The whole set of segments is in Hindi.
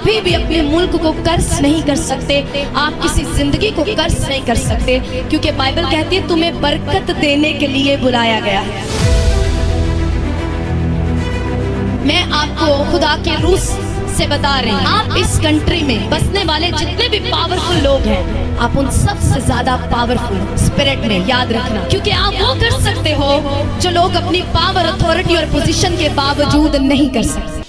कभी भी अपने मुल्क को कर्ज नहीं कर सकते, आप किसी जिंदगी को कर्ज नहीं कर सकते, क्योंकि बाइबल कहती है तुम्हें बरकत देने के लिए बुलाया गया है। मैं आपको खुदा के रूस से बता रही हूँ, आप इस कंट्री में बसने वाले जितने भी पावरफुल लोग हैं, आप उन सब से ज्यादा पावरफुल स्पिरिट में, याद रखना, क्योंकि आप वो कर सकते हो जो लोग अपनी पावर, अथॉरिटी और पोजीशन के बावजूद नहीं कर सकते।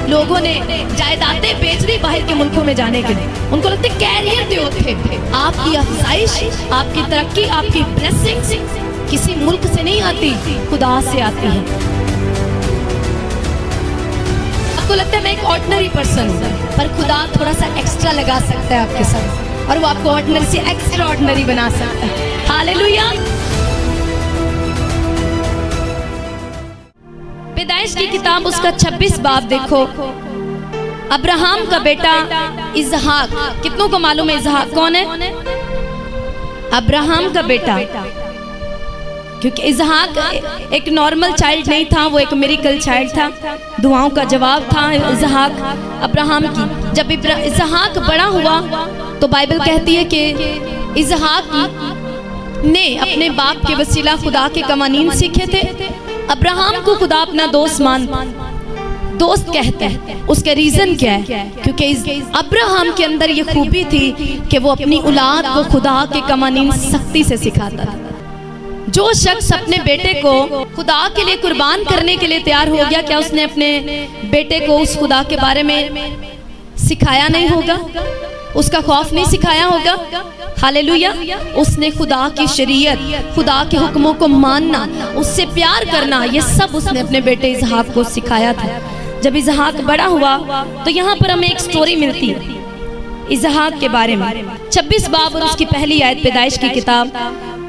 लोगों ने जायदादें बेच दी बाहर के मुल्कों में जाने के लिए, उनको लगता है कैरियर दे थे। आपकी अफजाइश, आपकी तरक्की, आपकी ब्लेसिंग्स किसी मुल्क से नहीं आती, खुदा से आती है। आपको लगता है मैं एक ऑर्डिनरी पर्सन हूँ, पर खुदा थोड़ा सा एक्स्ट्रा लगा सकता है आपके साथ, और वो आपको ऑर्डिनरी से एक्स्ट्रा ऑर्डिनरी बना सकता है। हालेलुया। पैदाइश की किताब उसका 26 बाब देखो। अब्राहम का बेटा इसहाक, कितनों को मालूम है इसहाक कौन है? अब्राहम का बेटा, क्योंकि इसहाक एक नॉर्मल चाइल्ड नहीं था, वो एक मिरेकल चाइल्ड था, दुआओं का जवाब था इसहाक अब्राहम की। जब इसहाक बड़ा हुआ तो बाइबल कहती है कि इसहाक ने अपने बाप के वसीला खुदा के कवानीन सीखे थे। अब्राहम को खुदा अपना दोस्त कहते हैं। उसका रीजन क्या है? क्योंकि अब्राहम के अंदर ये खूबी थी कि वो अपनी औलाद को खुदा के कवानीन सख्ती से सिखाता था। जो शख्स अपने बेटे को खुदा के लिए कुर्बान करने के लिए तैयार हो गया, क्या उसने अपने बेटे को उस खुदा के बारे में सिखाया नहीं होगा? उसका खौफ नहीं सिखाया होगा? हालेलुया। उसने खुदा की शरीयत, खुदा के हुक्मों को मानना, उससे प्यार करना, ये सब उसने अपने बेटे इसहाक को सिखाया था। जब इसहाक बड़ा हुआ तो यहाँ पर हमें एक स्टोरी मिलती है इसहाक के बारे में। 26 बाब और उसकी पहली आयत, पैदाइश की किताब।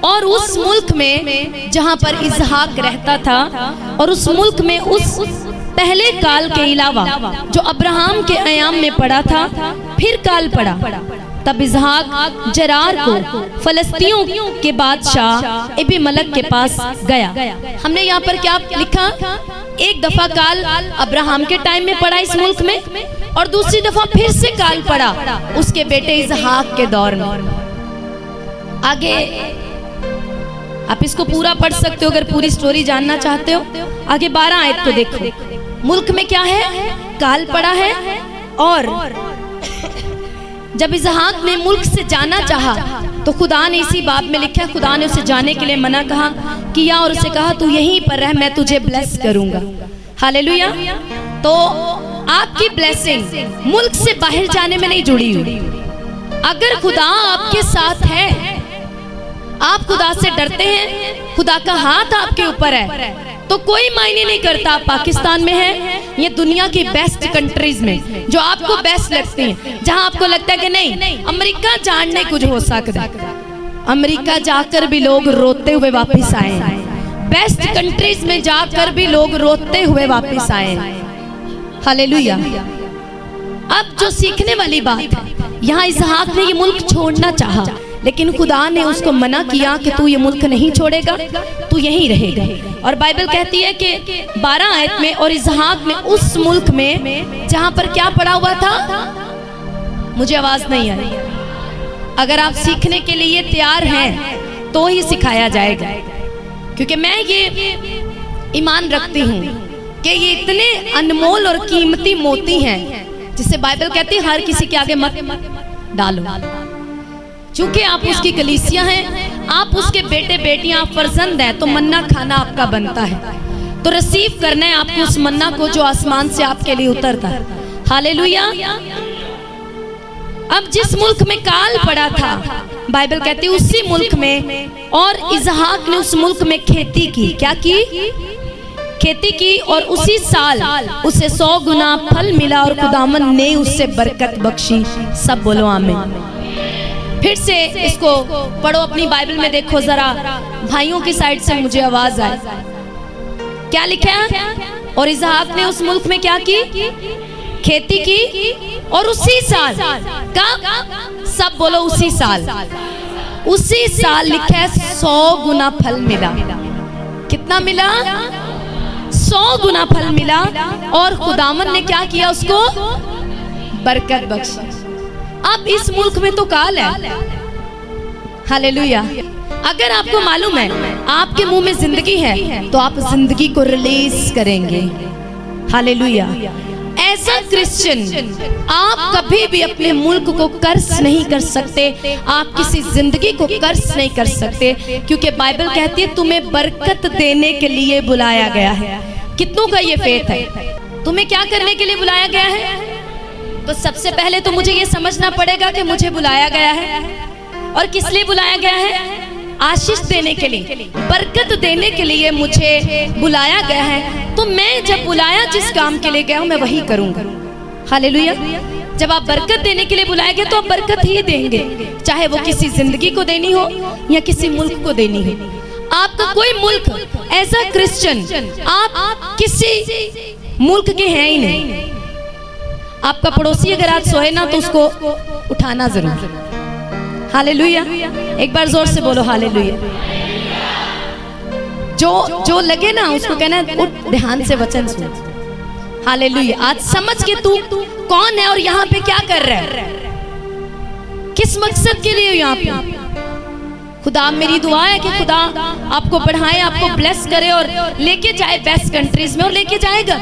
और उस मुल्क में जहाँ पर इसहाक रहता था, और उस मुल्क में उस पहले काल के अलावा जो अब्राहम के अयाम में पड़ा था, फिर काल पड़ा। तब इसहाक जरार को फलस्तियों के बादशाह एबीमेलेक के पास गया। हमने यहाँ पर क्या लिखा? एक दफा काल अब्राहम के टाइम में पड़ा इस मुल्क में, और दूसरी दफा फिर से काल पड़ा उसके बेटे इसहाक के दौर में। आगे आप इसको पूरा पढ़ सकते हो अगर पूरी स्टोरी जानना चाहते हो। आगे 12 आयत को देखो। मुल्क में क्या है? काल पड़ा है। और जब इसहाक ने मुल्क से जाना चाहा तो खुदा ने इसी बाब में लिखा, खुदा ने उसे जाने के लिए मना किया और उसे कहा तू यहीं पर रह, मैं तुझे ब्लेस करूंगा। हालेलुया। तो आपकी ब्लेसिंग मुल्क से बाहर जाने में नहीं जुड़ी हुई। अगर खुदा आपके साथ है, आप खुदा से डरते हैं, खुदा का हाथ आपके ऊपर है, तो कोई मायने नहीं करता आप पाकिस्तान में हैं, ये दुनिया की बेस्ट कंट्रीज में जो आपको बेस्ट लगती हैं, जहां आपको लगता है कि नहीं अमेरिका जाने कुछ हो सकता है, अमेरिका जाकर भी लोग रोते हुए वापस आए। बेस्ट कंट्रीज में जाकर भी लोग रोते हुए वापस आए। हालेलुया। अब जो सीखने वाली बात है, यहाँ इसहाक ने ये मुल्क छोड़ना चाहा, लेकिन खुदा ने उसको मना किया कि तू ये मुल्क नहीं छोड़ेगा, तू यहीं रहेगा। और बाइबल कहती है कि 12 आयत में, और इसहाक ने उस मुल्क में जहां पर क्या पड़ा हुआ था, मुझे आवाज नहीं आ रही, अगर आप सीखने के लिए तैयार हैं तो ही सिखाया जाएगा, क्योंकि मैं ये ईमान रखती हूँ कि ये इतने अनमोल और कीमती मोती हैं जिसे बाइबल कहती है हर किसी के आगे मत डालो। चूंकि आप उसकी कलीसिया हैं, आप उसके बेटे बेटियां, फर्जंद हैं, तो मन्ना खाना आपका बनता है, तो रिसीव करना है आपको उस मन्ना को जो आसमान से आपके लिए उतरता है। हालेलुया। अब जिस मुल्क में काल पड़ा था, बाइबल कहती है उसी मुल्क में, और इसहाक ने उस मुल्क में खेती की। क्या की? खेती की। और उसी साल उसे 100 गुना फल मिला और खुदावन ने उससे बरकत बख्शी। सब बोलो आमीन। फिर से इसको पढ़ो अपनी बाइबल में, देखो जरा, भाइयों की साइड से मुझे आवाज आए। क्या लिखा है? और इसहाक ने उस मुल्क में क्या की? खेती की। और उसी साल का, सब बोलो उसी साल लिखा है 100 गुना फल मिला। कितना मिला? 100 गुना फल मिला और खुदावन ने क्या किया, उसको बरकत बख्शी। अब इस मुल्क में तो काल है, हालेलुया। अगर आपको मालूम है आपके मुंह में जिंदगी है तो आप जिंदगी को रिलीज करेंगे, हालेलुया। एज अ क्रिश्चियन आप कभी भी अपने मुल्क को कर्ज नहीं कर सकते, आप किसी जिंदगी को कर्ज नहीं कर सकते, क्योंकि बाइबल कहती है तुम्हें बरकत देने के लिए बुलाया गया है। कितनों का ये फेथ है? तुम्हें क्या करने के लिए बुलाया गया है? तो सबसे पहले तो मुझे ये समझना पड़ेगा कि मुझे बुलाया गया है, और किस लिए बुलाया गया है? आशीष देने के लिए, बरकत देने के लिए मुझे बुलाया गया है। तो मैं जब बुलाया जिस काम के लिए गया हूं मैं वही करूंगा, हालेलुया। जब आप बरकत देने के लिए बुलाए गए तो आप बरकत ही देंगे, चाहे वो किसी जिंदगी को देनी हो या किसी मुल्क को देनी हो। आपका कोई मुल्क एज अ क्रिश्चियन आप किसी मुल्क के हैं ही नहीं। आपका पड़ोसी अगर आज सोए ना तो उसको उठाना जरूर, हालेलुया। एक बार जोर से बोलो हालेलुया। जो लगे ना उसको कहना उठ, ध्यान से वचन सुन, हालेलुया। आज समझ के तू कौन है और यहाँ पे क्या कर रहा है, किस मकसद के लिए यहाँ पे। खुदा मेरी दुआ है कि खुदा आपको बढ़ाए, आपको ब्लेस करे और लेके जाए बेस्ट कंट्रीज में, और लेके जाएगा।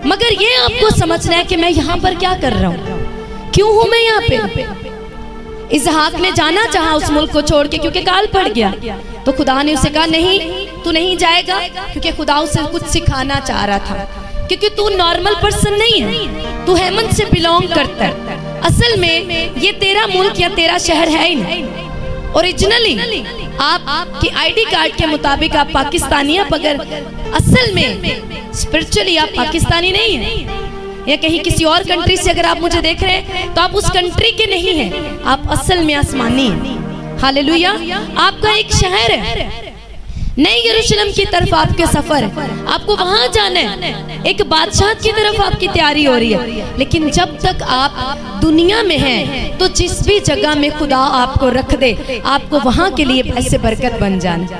मगर ये आपको समझना है कि मैं यहाँ पर क्या कर रहा हूँ, क्यों हूँ मैं यहाँ पे। इसहाक ने जाना चाहा उस मुल्क को छोड़ के, क्योंकि काल पड़ गया। तो खुदा ने उसे कहा नहीं तू नहीं जाएगा, क्योंकि खुदा उसे कुछ सिखाना चाह रहा था, क्योंकि तू नॉर्मल पर्सन नहीं है, तू हेमन से बिलोंग करता है। असल में ये तेरा मुल्क या तेरा शहर है ही नहीं। ओरिजिनली आपकी आईडी कार्ड के मुताबिक आप पाकिस्तानी, आप अगर असल में स्पिरिचुअली आप पाकिस्तानी नहीं है, या कहीं किसी और कंट्री से अगर आप मुझे देख रहे हैं तो आप उस कंट्री के नहीं हैं, आप असल में आसमानी हैं, हालेलुया। आपका एक शहर है, नई यरूशलेम की तरफ आपके सफर है, आपको वहां जाना है, एक बादशाह की तरफ आपकी तैयारी हो रही है। लेकिन जब तक आप दुनिया में हैं तो जिस भी जगह में खुदा आपको रख दे आपको वहां के लिए ऐसे बरकत बन जाना।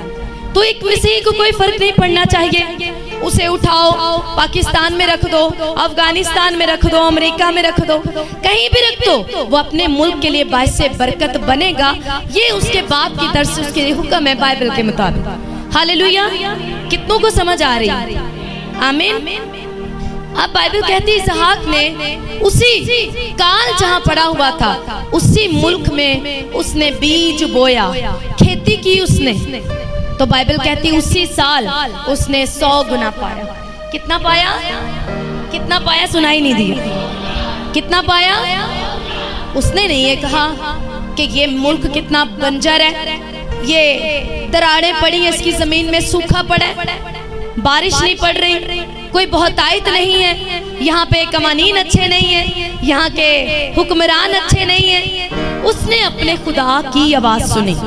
तो एक मसीही को कोई फर्क नहीं पड़ना चाहिए, उसे उठाओ पाकिस्तान में रख दो, अफगानिस्तान में रख दो, अमेरिका में रख दो, कहीं भी रख दो, वो अपने मुल्क के लिए बायस बरकत बनेगा। ये उसके बाप की तरफ से उसके हुक्म है बाइबल के मुताबिक, हालेलुया। कितनों को समझ आ रही है? आमीन। अब बाइबल कहती है इसहाक ने उसी काल जहां पड़ा हुआ था उसी मुल्क में उसने बीज बोया, खेती की उसने। तो बाइबल कहती उसी साल उसने 100 गुना पाया। कितना पाया? कितना पाया? सुनाई नहीं दिया। कितना पाया? उसने नहीं ये कहा कि ये मुल्क कितना बंजर है, ये दरारें पड़ी है, इसकी जमीन में सूखा पड़ा है, बारिश नहीं पड़ रही, कोई बहुतायत नहीं है, यहाँ पे कमानीन अच्छे नहीं है, यहाँ के हुक्मरान अच्छे नहीं है। उसने अपने खुदा की आवाज सुनी,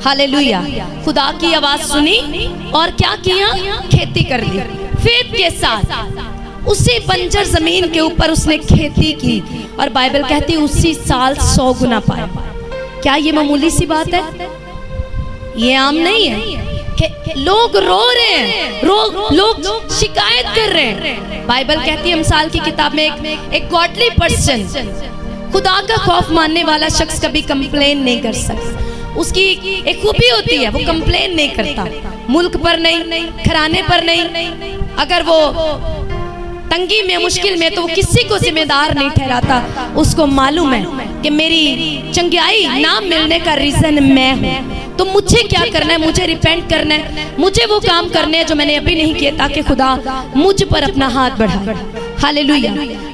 हालेलुया। खुदा की आवाज सुनी और क्या किया? खेती कर ली फेथ के साथ। उसी बंजर जमीन के ऊपर उसने खेती की और बाइबल कहती है उसी साल 100 गुना पाया। क्या ये मामूली सी बात है? ये आम नहीं है कि लोग रो रहे हैं, लोग शिकायत कर रहे हैं। बाइबल कहती है मिसाल की किताब में एक गॉडली पर्सन, खुदा का खौफ मानने वाला शख्स कभी कंप्लेन नहीं कर सकता। उसकी एक खूबी होती है, वो कंप्लेन नहीं करता, मुल्क पर नहीं, घराने पर नहीं, अगर वो तंगी में मुश्किल में तो वो किसी को जिम्मेदार नहीं ठहराता। उसको मालूम है कि मेरी चंगाई ना मिलने का रीजन मैं हूँ, तो मुझे क्या करना है? मुझे रिपेंट करना है, मुझे वो काम करने हैं जो मैंने अभी नहीं किए, ताकि खुदा मुझ पर अपना हाथ बढ़ाए, हालेलुया।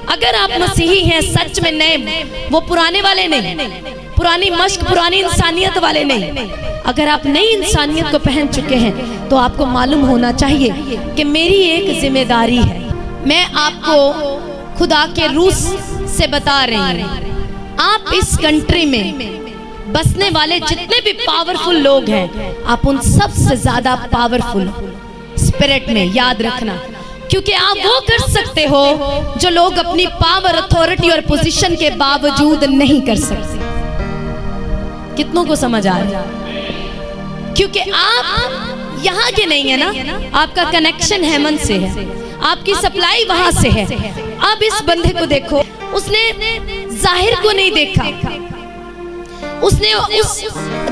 अगर आप मसीही हैं सच में, नए वो पुराने वाले नहीं, पुरानी मश्क पुरानी इंसानियत वाले नहीं, अगर आप नई इंसानियत को पहन चुके हैं तो आपको मालूम होना चाहिए कि मेरी एक जिम्मेदारी है। मैं आपको खुदा के रूस से बता रही हूँ, आप इस कंट्री में बसने वाले जितने भी पावरफुल लोग हैं, आप उन सबसे ज्यादा पावरफुल स्पिरिट में, याद रखना, क्योंकि आप वो कर सकते हो जो लोग अपनी पावर, अथॉरिटी और पोजीशन के बावजूद नहीं कर सकते। कितनों को समझ आ रहा है? क्योंकि आप यहाँ के नहीं है ना, आपका कनेक्शन हेमन से है, आपकी सप्लाई वहां से है। अब इस बंदे को देखो, उसने जाहिर को नहीं देखा, उसने उस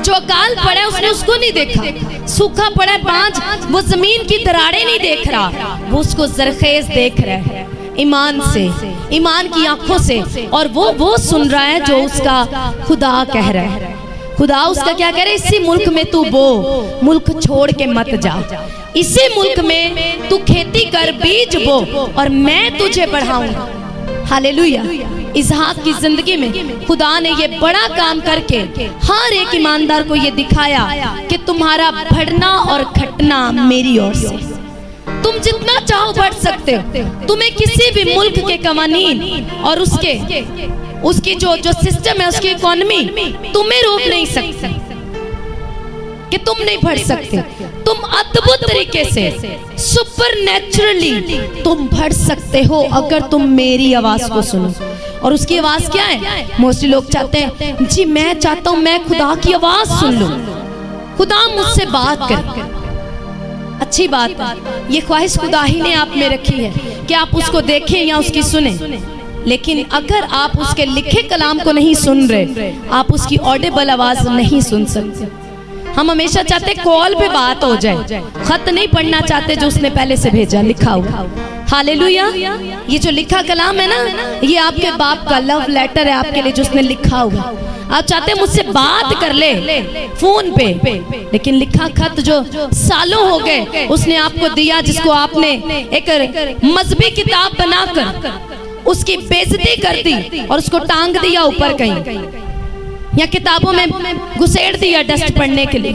जो अकाल पड़ा है उसने उसको नहीं देखा, सूखा पड़ा है बांझ, वो जमीन की दरारें नहीं देख रहा, वो उसको जरखेज देख रहा है ईमान से, ईमान की आंखों से। और वो सुन रहा है जो उसका खुदा कह रहा है। खुदा उसका क्या कह रहा है? इसी मुल्क में तू बो, मुल्क छोड़ के मत जा, इसी मुल्क में तू खेती कर, बीज बो, और मैं तुझे बढ़ाऊंगा। हालेलुया। इसहाक की जिंदगी में खुदा ने ये बड़ा काम करके हर एक ईमानदार को ये दिखाया कि तुम्हारा बढ़ना और घटना मेरी ओर से, तुम जितना चाहो बढ़ सकते हो। तुम्हें किसी भी मुल्क के कवानीन और उसकी जो सिस्टम है, उसकी इकोनॉमी तुम्हें रोक नहीं सकती कि तुम नहीं बढ़ सकते। तुम अद्भुत तरीके से सुपरनैचुरली तुम बढ़ सकते हो अगर तुम मेरी आवाज को सुनो। और उसकी आवाज क्या है? मोस्टली लोग चाहते हैं, जी मैं चाहता हूं मैं खुदा की आवाज सुन लूं, खुदा मुझसे बात करे। अच्छी बात है, ये ख्वाहिश खुदा ही ने आप में रखी है कि आप उसको देखें या उसकी सुने। लेकिन अगर आप उसके लिखे कलाम को नहीं सुन रहे, आप उसकी ऑडिबल आवाज नहीं सुन सकते। हम हमेशा चाहते कॉल पे बात हो जाए, खत नहीं पढ़ना चाहते जो उसने पहले से भेजा, लिखा हुआ। हालेलुया। ये जो लिखा कलाम है ना, ये आपके बाप का लव लेटर है आपके लिए, जो उसने लिखा हुआ। आप चाहते मुझसे बात कर ले फोन पे, लेकिन लिखा खत जो सालों हो गए उसने आपको दिया, जिसको आपने एक मजहबी किताब बनाकर उसकी बेइज्जती कर दी और उसको टांग दिया ऊपर कहीं, या किताबों में घुसेड़ दिया डस्ट पढ़ने के लिए।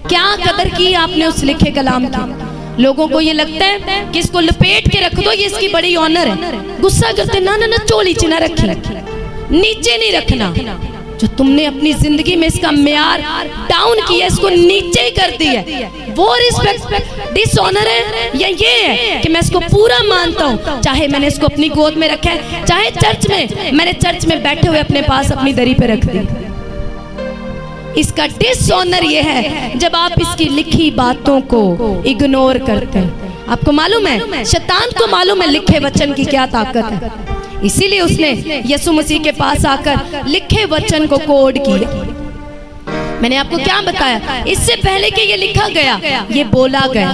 क्या कदर की आपने उस लिखे कलाम की? लोगों को ये लगता है कि इसको लपेट के रख दो, ये इसकी बड़ी ऑनर है। गुस्सा करते, ना ना ना, चोली चिना रखी, नीचे नहीं रखना। जो तुमने अपनी जिंदगी में इसका म्यार डाउन किया, इसको नीचे ही कर दिया, वो रिस्पेक्ट डिसऑनर है या ये है कि मैं इसको पूरा मानता हूँ, चाहे मैंने इसको अपनी गोद में रखा है, चाहे चर्च में मैंने चर्च में बैठे हुए अपने पास अपनी दरी पे रख दी। इसका डिसऑनर ये है जब आप इसकी लिखी बातों को इग्नोर करते हैं। आपको मालूम है, शैतान को मालूम है लिखे वचन की क्या ताकत है, इसीलिए उसने यीशु मसीह के पास आकर लिखे वचन को कोड किया। मैंने आपको क्या बताया? इससे पहले कि ये लिखा गया, ये बोला गया।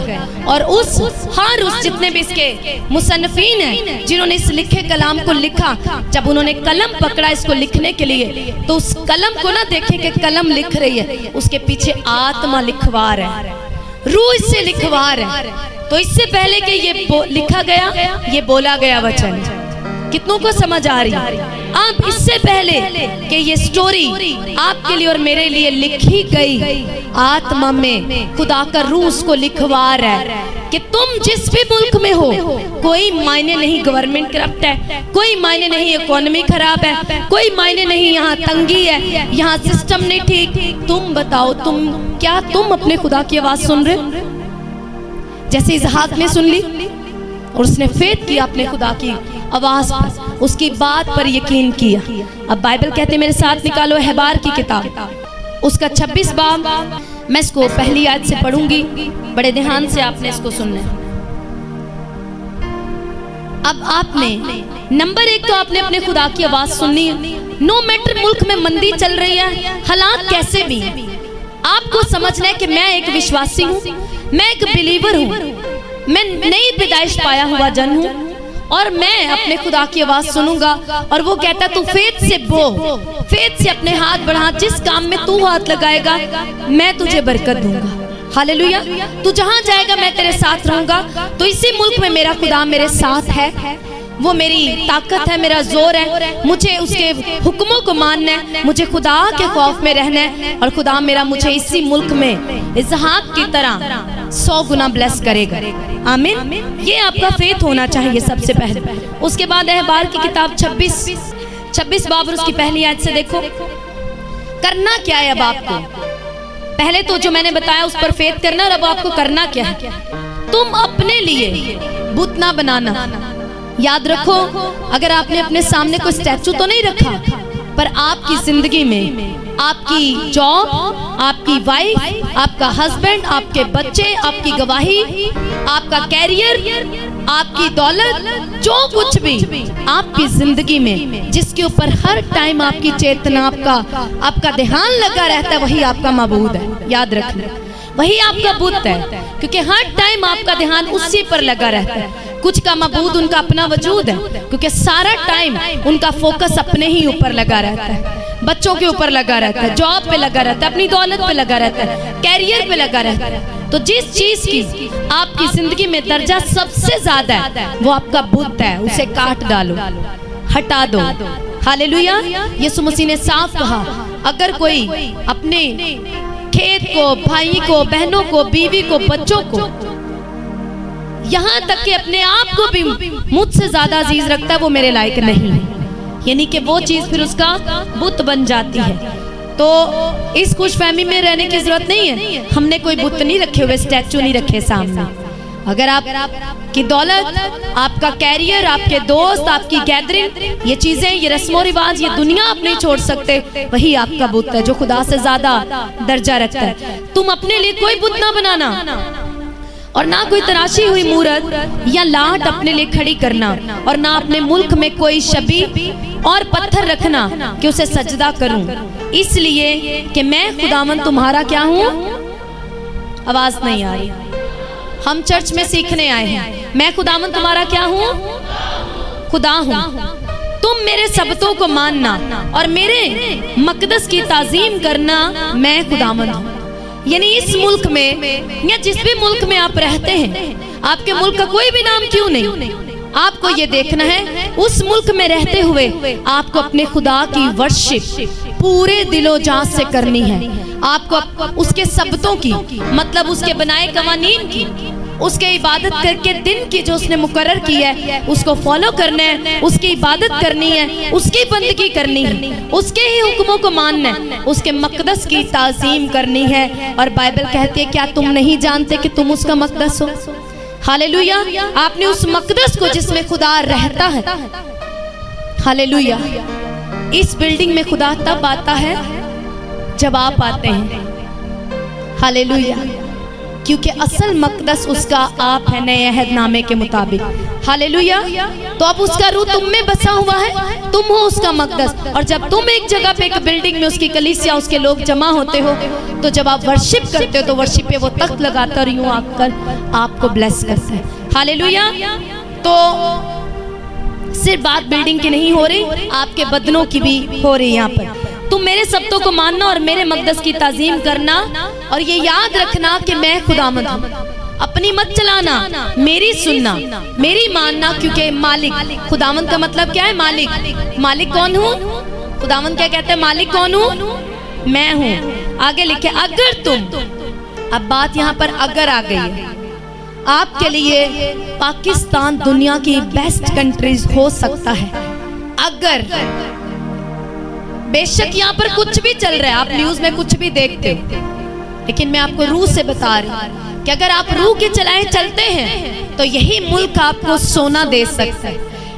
और उस जितने भी इसके मुसन्निफीन हैं जिन्होंने इस लिखे कलाम को लिखा, जब उन्होंने कलम पकड़ा इसको लिखने के लिए, तो उस कलम को ना देखें कि कलम लिख रही है, उसके पीछे आत्मा लिखवा रहा है, रूह इससे लिखवा रहा है। तो इससे पहले कि ये लिखा गया, ये बोला गया वचन। कितनों को समझ आ रही है? अब इससे पहले कि ये स्टोरी आपके लिए और मेरे लिए लिखी गई, आत्मा में खुदा का रूह उसको लिखवा रहा है कि तुम जिस भी मुल्क में हो, कोई मायने नहीं गवर्नमेंट करप्ट है, कोई मायने नहीं इकोनॉमी खराब है, कोई मायने नहीं यहाँ तंगी है, यहाँ सिस्टम नहीं ठीक। तुम बताओ, क्या तुम अपने खुदा की आवाज सुन रहे हो? जैसे इसहाक ने सुन ली और उसने फेथ किया अपने खुदा की आवाज पर, उसकी बात पर यकीन किया। अब बाइबल कहते, मेरे साथ निकालो अहबार की किताब, उसका 26 बाब। मैं इसको पहली आयत से पढ़ूंगी, बड़े ध्यान से आपने इसको सुनना है। अब आपने नंबर 1 तो आपने अपने खुदा की आवाज सुननी है। नो मैटर मुल्क में मंदी चल रही है, हालात कैसे भी है, आपको समझना है कि मैं एक विश्वासी हूँ, मैं एक बिलीवर हूँ, मैं नई पैदाइश पाया हुआ जन हूँ, और मैं अपने खुदा की आवाज सुनूंगा। और वो कहता, तू फेथ से बो, फेथ से अपने हाथ बढ़ा, जिस काम में तू हाथ लगाएगा मैं तुझे बरकत दूंगा। हालेलुया। तू जहां जाएगा मैं तेरे साथ रहूंगा। तो इसी मुल्क में मेरा खुदा मेरे साथ है, वो मेरी ताकत है, मेरा जोर है, मुझे उसके हुक्मों को मानना है, मुझे खुदा के खौफ में रहना है, और खुदा मेरा मुझे इसी मुल्क में इसहाक की तरह 100 गुना ब्लेस करेगा। आमीन। ये आपका फेथ होना चाहिए सबसे पहले। उसके बाद अहबार की किताब 26 बाब और उसकी पहली आयत से देखो, करना क्या है अब आपको। पहले तो जो मैंने बताया उस पर फेथ करना, और अब आपको करना क्या है? तुम अपने लिए बुत ना बनाना। याद रखो, अगर आपने अपने सामने कोई स्टैचू तो नहीं रखा, पर आपकी जिंदगी में आपकी जॉब, आपकी वाइफ, आपका हस्बैंड, आपके बच्चे, आपकी गवाही, आपका कैरियर, आपकी दौलत, जो कुछ भी आपकी जिंदगी में जिसके ऊपर हर टाइम आपकी चेतना, आपका ध्यान लगा रहता है, वही आपका माबूद है। याद रखना, वही आपका बुत है, क्योंकि हर टाइम आपका ध्यान उसी पर लगा रहता है। कुछ का मबूद उनका अपना वजूद है, क्योंकि सारा टाइम उनका फोकस अपने ही ऊपर लगा रहता है, बच्चों के ऊपर लगा रहता है, जॉब पे लगा रहता है, अपनी दौलत पे लगा रहता है, कैरियर पे लगा रहता है। तो जिस चीज की आपकी जिंदगी में दर्जा सबसे ज्यादा है वो आपका बुत है, उसे काट डालो, हटा दो। हालेलुया। यीशु मसीह ने साफ कहा, अगर कोई अपने खेत को, भाई को, बहनों को, बीवी को, बच्चों को, यहाँ तक कि अपने आप को भी मुझसे ज्यादा अजीज रखता है, वो मेरे लायक नहीं है। यानी कि वो चीज फिर उसका बुत बन जाती है। तो इस खुश फहमी में रहने की जरूरत नहीं है। हमने कोई बुत नहीं रखे हुए, स्टैचू नहीं रखे सामने। अगर आपकी दौलत, आपका कैरियर, आपके दोस्त, आपकी गैदरिंग, ये चीजें, ये रस्मों रिवाज, ये दुनिया आप नहीं छोड़ सकते, वही आपका बुत है जो खुदा से ज्यादा दर्जा रखता है। तुम अपने लिए कोई बुत ना बनाना, और ना कोई तराशी हुई मूरत या लाट अपने लिए खड़ी करना, और ना अपने मुल्क में कोई शबी और पत्थर रखना कि उसे सजदा करूं, इसलिए कि मैं खुदावन तुम्हारा क्या हूं। आवाज नहीं आ रही। हम चर्च में सीखने आए हैं। मैं खुदावन तुम्हारा क्या हूं, खुदा हूं। तुम मेरे सबतों को मानना और मेरे मकदस की ताजीम करना, मैं खुदावन हूं। यानी इस मुल्क में या जिस भी मुल्क में आप रहते हैं, आपके मुल्क का कोई भी नाम क्यों नहीं, आपको ये देखना है उस मुल्क में रहते हुए आपको अपने खुदा की वर्शिप पूरे दिलो जान से करनी है। आपको उसके सबतों की, मतलब उसके बनाए कवानीन की, उसके इबादत करके दिन की जो उसने मुकर्रर की है उसको फॉलो करना है, उसकी इबादत करनी है, उसकी बंदगी करनी है, उसके ही हुक्मों को मानना है, उसके मकदस की ताज़ीम करनी है। और बाइबल कहती है, क्या तुम नहीं जानते कि तुम उसका मकदस हो। हालेलुया। आपने उस मकदस को जिसमें खुदा रहता है, हालेलुया। इस बिल्डिंग में खुदा तब आता है जब आप आते हैं, हालेलुया, क्योंकि असल मकदस उसका आप है नए अहदनामे के मुताबिक। हालेलुया। तो अब उसका रूह तुम में बसा हुआ है, तुम हो उसका मकदस। और जब तुम एक जगह पे, एक बिल्डिंग में, उसकी कलीसिया, उसके लोग जमा होते हो, तो जब आप वर्शिप करते हो तो वर्शिप पे वो तख्त लगाता और यूं आकर आपको ब्लेस करता है। हालेलुया। तो सिर्फ बात बिल्डिंग की नहीं हो रही, आपके बदनों की भी हो रही है। यहाँ पर तुम मेरे सबतों को मानना और मेरे मकदस की ताजीम करना, और ये याद रखना कि मैं खुदावंद हूं। अपनी मत चलाना, मेरी सुनना, मेरी मानना, क्योंकि मालिक, खुदावंद का मतलब क्या है, मालिक। मालिक कौन हूँ, खुदावंद क्या कहते हैं, मालिक कौन हूँ, मैं हूँ। आगे लिखे, अगर तुम, अब बात यहाँ पर अगर आ गई है, आपके लिए पाकिस्तान दुनिया की बेस्ट कंट्रीज हो सकता है अगर, बेशक यहाँ पर कुछ भी चल रहा है, आप न्यूज में कुछ भी देखते हो, लेकिन मैं आपको रूह से बता रही हूँ कि अगर आप रूह के चलाए चलते हैं तो यही मुल्क आपको सोना दे सकता है।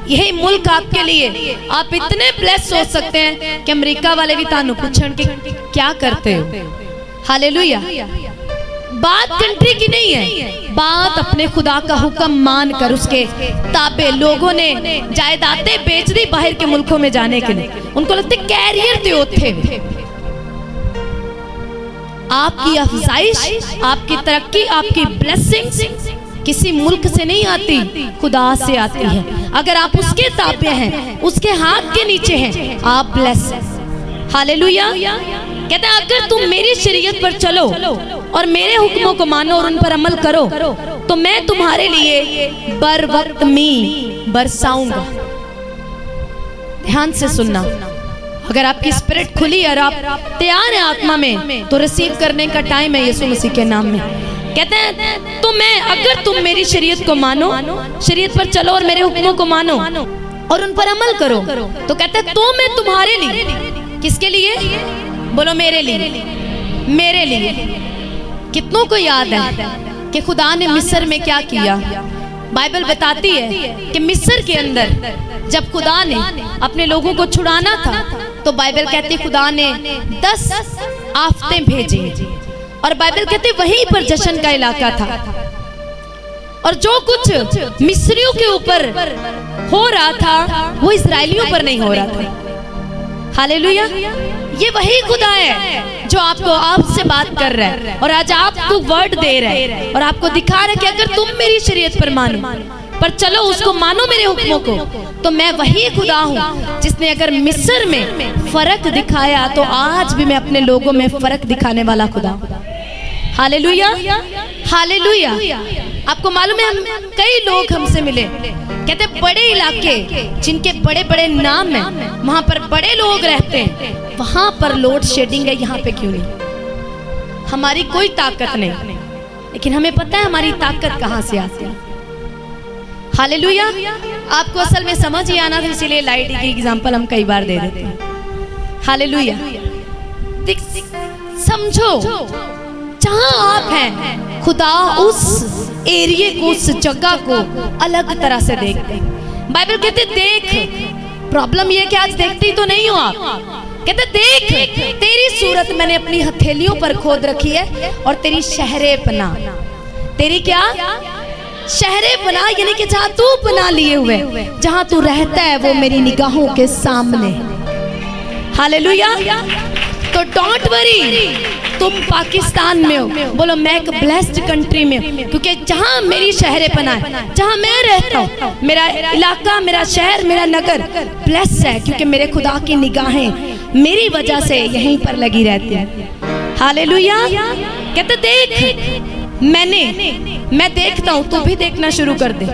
यही मुल्क आपके लिए, आप इतने ब्लेस हो सकते हैं कि अमेरिका वाले भी तानु पूछन कि क्या करते हो। हालेलुया। बात कंट्री की नहीं है, बात अपने खुदा का हुक्म मानकर उसके ताबे। लोगों ने जायदादें बेच दी बाहर के मुल्कों में जाने के लिए, उनको लगता है कैरियर दे थे। आपकी अफजाइश, आपकी तरक्की, आपकी ब्लेसिंग्स किसी मुल्क से नहीं आती, खुदा से आती है। अगर आप उसके ताबे हैं, उसके हाथ के नीचे हैं, आप ब्लेस हैं। हालेलुया। कहते हैं, अगर तुम मेरी शरीयत पर चलो और मेरे हुक्मों को मानो और उन पर अमल करो तो मैं तुम्हारे लिए बर वक्त मी बरसाऊंगा। ध्यान से सुनना, अगर आपकी स्पिरिट खुली और आप तैयार हैं आत्मा में, तो रिसीव करने का टाइम है यीशु मसीह के नाम में। कहते हैं, तो मैं, अगर तुम मेरी शरीयत को मानो, शरीयत पर चलो और मेरे हुक्मों को मानो और उन पर अमल करो, तो कहते हैं तो मैं तुम्हारे लिए, किसके लिए, बोलो मेरे लिए, मेरे लिए। कितनों को याद है कि खुदा ने मिस्र में क्या किया। बाइबल बताती है कि मिस्र के अंदर जब खुदा ने अपने लोगों को छुड़ाना था तो तो बाइबल कहती है खुदा ने 10 आफतें भेजी, और बाइबल कहती वहीं पर जश्न का इलाका था, और जो कुछ मिस्रियों के ऊपर हो रहा था वो इजरायलियों पर नहीं हो रहा था। हालेलुया। ये वही खुदा है जो आपसे बात कर रहा है, और आज आपको वर्ड दे रहा है और आपको दिखा रहा है कि अगर तुम मेरी शरीयत पर मानो, पर चलो उसको मानो मेरे हुक्मों को, तो मैं वही खुदा हूँ जिसने अगर मिस्र में फर्क दिखाया तो आज भी मैं अपने लोगों में फर्क दिखाने वाला खुदा हूँ। Hallelujah, hallelujah. आपको मालूम है, हम कई लोग हमसे मिले, कहते बड़े इलाके जिनके बड़े बड़े नाम हैं, वहां पर बड़े लोग रहते हैं, वहां पर लोड शेडिंग है, यहाँ पे क्यों नहीं? हमारी कोई ताकत नहीं, लेकिन हमें पता है हमारी ताकत कहां से आती है। हालेलुया। आपको असल में समझ ही आना था, इसीलिए लाइट की एग्जांपल हम कई बार दे देते हैं। हालेलुया। समझो, जहां आप हैं खुदा उस एरिया को, उस जगह को अलग तरह से देखते हैं। बाइबल कहते देख, प्रॉब्लम ये कि आज देखते ही तो नहीं हो आप, कहते देख तेरी सूरत मैंने अपनी हथेलियों पर खोद रखी है, और तेरी शहरे पना, तेरी क्या शहरे पना, यानी कि जहां तू बना लिए हुए, जहां तू रहता है वो मेरी निगाहों के सामने। हालेलुया। तो डोंट वरी, तुम पाकिस्तान में हो, बोलो मैं एक ब्लेस्ड कंट्री में हूँ, क्योंकि जहाँ मेरी शहरे पना है, जहाँ मैं रहता हूँ, मेरा इलाका, मेरा शहर, मेरा नगर ब्लेस्ड है, क्योंकि मेरे खुदा की निगाहें मेरी वजह से यहीं पर लगी रहती है। हालेलुया। कहते देख मैं देखता हूँ, तू भी देखना शुरू कर दे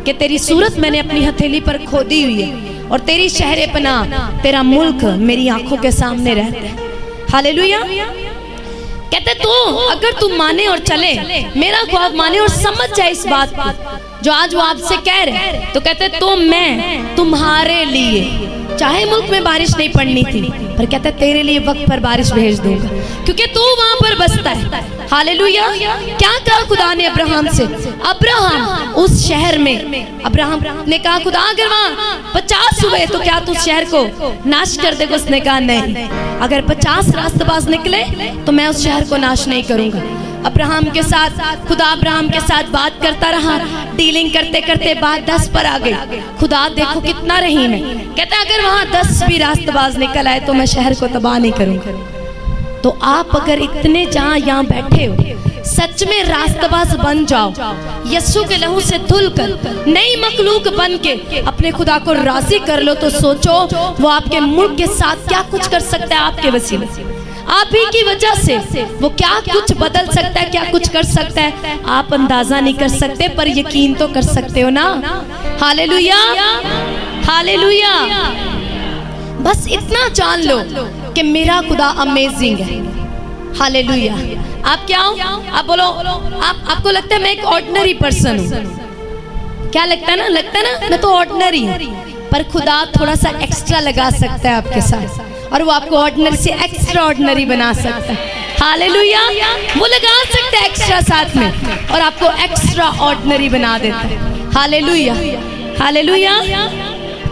कि तेरी सूरत मैंने अपनी हथेली पर खोदी हुई है, और तेरी शहरे पना, तेरा मुल्क मेरी आंखों के सामने रहता है। हालेलुया। कहते तू अगर तू माने और चले, मेरा ख्वाब माने और समझ जाए इस बात को जो आज वो आपसे कह रहे, तो कहते तो मैं तुम्हारे लिए, चाहे मुल्क में बारिश नहीं पड़नी थी, पर कहते तेरे लिए वक्त पर बारिश भेज दूंगा, क्योंकि तू वहां पर बसता है। हालेलुया। क्या कहा खुदा ने अब्राहम से? अब्राहम उस शहर में, अब्राहम ने कहा खुदा अगर वहां 50 हुए तो क्या तू शहर को नाश कर देगा? उसने कहा नहीं, अगर 50 रास्तबाज निकले तो मैं उस शहर को नाश नहीं करूंगा। अब्राहम के साथ खुदा अब्राहम के साथ बात करता रहा, डीलिंग करते करते बात 10 पर आ गई। खुदा देखो कितना रहीम है, कहता अगर वहां 10 भी रास्तबाज निकल आए तो मैं शहर को तबाह नहीं करूंगा। तो आप अगर इतने जहां यहाँ बैठे हो, सच में रास्तबाज बन जाओ, यीशु के लहू से धुलकर नई मखलूक बन के अपने खुदा को राजी कर लो, तो सोचो वो आपके मुल्क के साथ क्या कुछ कर सकता है। आपके वसीले से, आप ही की वजह से वो क्या कुछ बदल सकता है, क्या कुछ कर सकता है, आप अंदाजा नहीं कर सकते, पर यकीन तो कर सकते हो ना। Hallelujah, hallelujah. बस इतना जान लो कि मेरा खुदा अमेजिंग है। हालेलुया। आप क्या हो? आप बोलो, आपको लगता है मैं एक ऑर्डिनरी पर्सन हूँ, क्या लगता है ना? लगता है ना मैं तो ऑर्डिनरी हूँ, पर खुदा थोड़ा सा एक्स्ट्रा लगा सकता है आपके साथ, और वो आपको ऑर्डिनरी से एक्स्ट्रा ऑर्डिनरी बना सकता है। हालेलुया। वो लगा सकता है एक्स्ट्रा साथ में, और आपको एक्स्ट्रा ऑर्डिनरी बना देता है। Hallelujah, hallelujah.